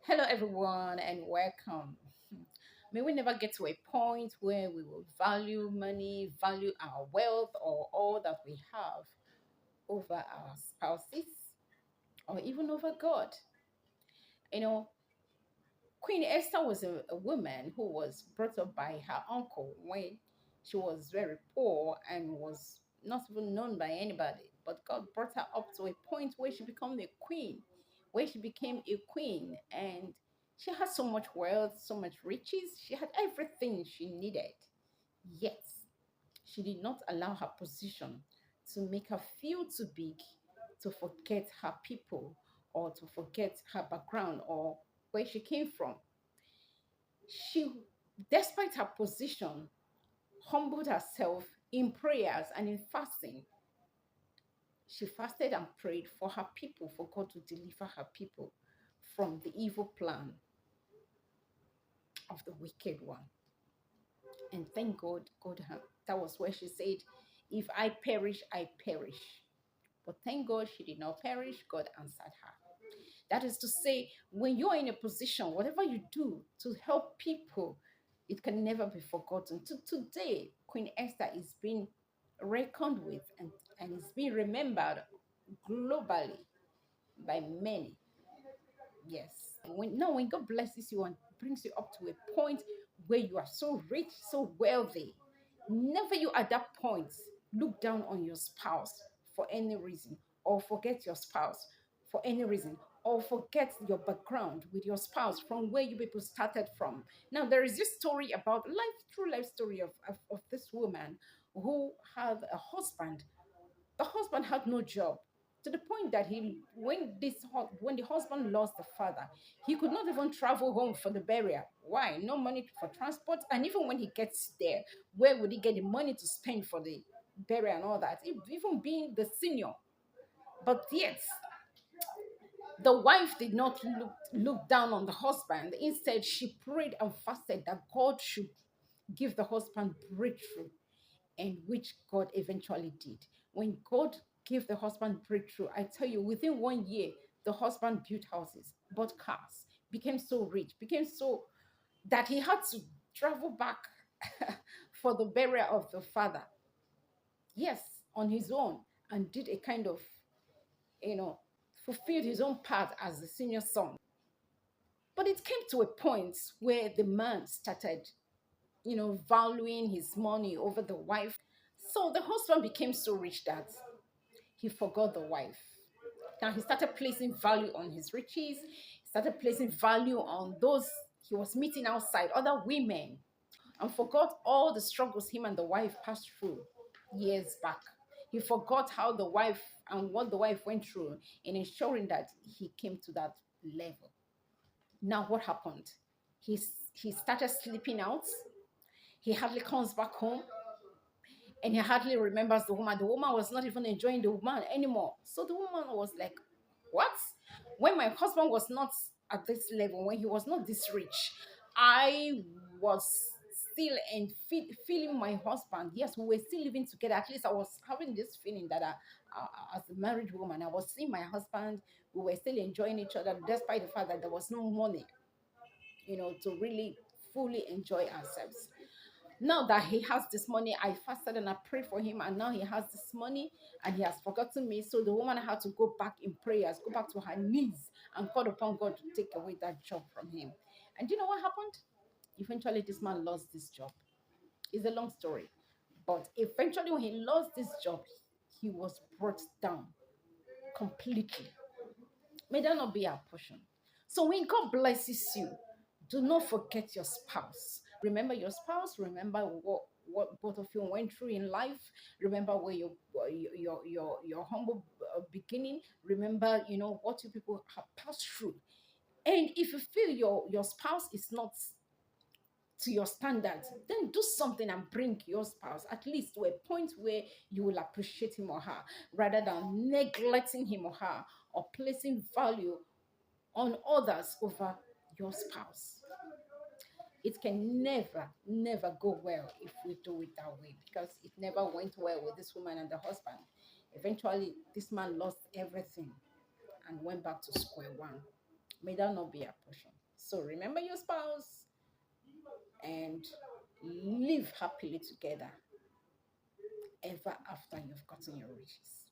Hello, everyone, and welcome. May we never get to a point where we will value money, value our wealth, or all that we have over our spouses or even over God. You know, Queen Esther was a woman who was brought up by her uncle when she was very poor and was not even known by anybody. But God brought her up to a point where she became a queen, where she became a queen. And she had so much wealth, so much riches. She had everything she needed. Yet, she did not allow her position to make her feel too big, to forget her people, or to forget her background or where she came from. She, despite her position, humbled herself in prayers and in fasting. She fasted and prayed for her people, for God to deliver her people from the evil plan of the wicked one. And thank God, that was where she said, if I perish, I perish. But thank God she did not perish. God answered her. That is to say, when you're in a position, whatever you do to help people, it can never be forgotten. Today, Queen Esther is being reckoned with and is being remembered globally by many. Yes. When God blesses you and brings you up to a point where you are so rich, so wealthy, never you at that point look down on your spouse for any reason, or forget your spouse for any reason, or forget your background with your spouse from where you people started from. Now, there is this story about true life story of this woman who had a husband. The husband had no job, to the point that when the husband lost the father, he could not even travel home for the burial. Why? No money for transport. And even when he gets there, where would he get the money to spend for the burial and all that? Even being the senior. But yet, the wife did not look down on the husband. Instead, she prayed and fasted that God should give the husband breakthrough, and which God eventually did. When God gave the husband breakthrough, I tell you, within 1 year, the husband built houses, bought cars, became so rich, became so that he had to travel back for the burial of the father. Yes, on his own, and did a kind of, you know, fulfilled his own part as the senior son. But it came to a point where the man started, valuing his money over the wife. So the husband became so rich that he forgot the wife. Now he started placing value on his riches, started placing value on those he was meeting outside, other women, and forgot all the struggles him and the wife passed through years back. He forgot how the wife and what the wife went through in ensuring that he came to that level. Now, what happened? He started sleeping out. He hardly comes back home, and he hardly remembers the woman. The woman was not even enjoying the woman anymore. So the woman was like, what? When my husband was not at this level, when he was not this rich, I was still feeling my husband. Yes, we were still living together. At least I was having this feeling that as a married woman, I was seeing my husband. We were still enjoying each other, despite the fact that there was no money, to really fully enjoy ourselves. Now that he has this money, I fasted and I prayed for him, and now he has this money and he has forgotten me. So the woman had to go back in prayers, go back to her knees and call upon God to take away that job from him. And you know what happened? Eventually, this man lost this job. It's a long story. But eventually, when he lost this job, he was brought down completely. May that not be our portion. So when God blesses you, do not forget your spouse. Remember your spouse. Remember what both of you went through in life. Remember where your humble beginning. Remember what you people have passed through. And if you feel your spouse is not to your standards, then do something and bring your spouse at least to a point where you will appreciate him or her rather than neglecting him or her or placing value on others over your spouse. It can never go well if we do it that way, because it never went well with this woman and the husband. Eventually, this man lost everything and went back to square one. May that not be our portion. So remember your spouse and live happily together ever after you've gotten your riches.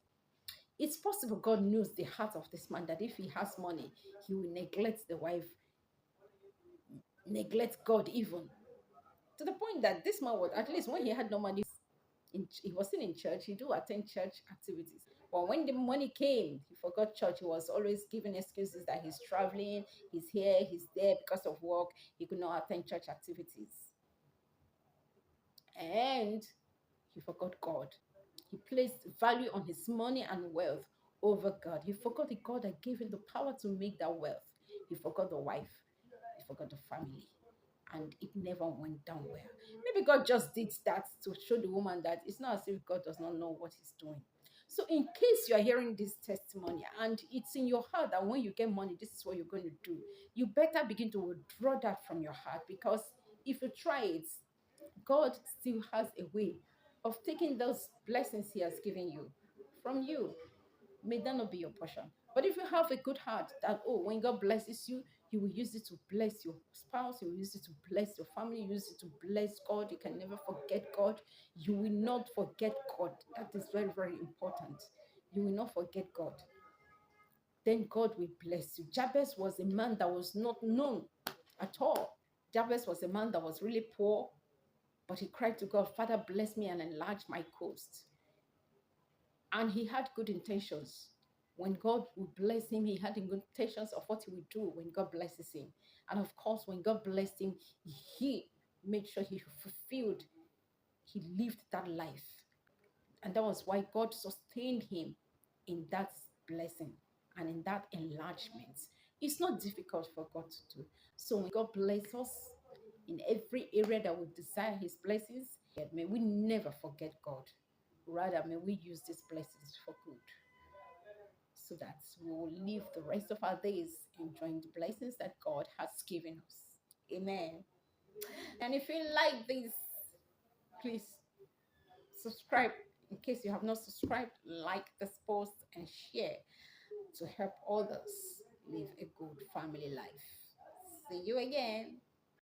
It's possible God knows the heart of this man, that if he has money, he will neglect the wife, neglect God even. To the point that this man was, at least when he had no money, he was still in church, he do attend church activities. But when the money came, he forgot church. He was always giving excuses that he's traveling, he's here, he's there because of work. He could not attend church activities. And he forgot God. He placed value on his money and wealth over God. He forgot the God that gave him the power to make that wealth. He forgot the wife. He forgot the family. And it never went down well. Maybe God just did that to show the woman that it's not as if God does not know what he's doing. So, in case you are hearing this testimony and it's in your heart that when you get money, this is what you're going to do, you better begin to withdraw that from your heart, because if you try it, God still has a way of taking those blessings He has given you from you. May that not be your portion. But if you have a good heart, that, oh, when God blesses you, He will use it to bless your spouse, He will use it to bless your family, use it to bless God. You can never forget God. You will not forget God. That is very, very important. You will not forget God. Then God will bless you. Jabez was a man that was not known at all. Jabez was a man that was really poor, but he cried to God, Father, bless me and enlarge my coast. And he had good intentions. When God would bless him, he had good intentions of what he would do when God blesses him. And of course, when God blessed him, he made sure he fulfilled, he lived that life. And that was why God sustained him in that blessing and in that enlargement. It's not difficult for God to do. So when God bless us in every area that we desire his blessings, may we never forget God. Rather, may we use these blessings for good, so that we will live the rest of our days enjoying the blessings that God has given us. Amen. And if you like this, please subscribe. In case you have not subscribed, like this post and share to help others live a good family life. See you again.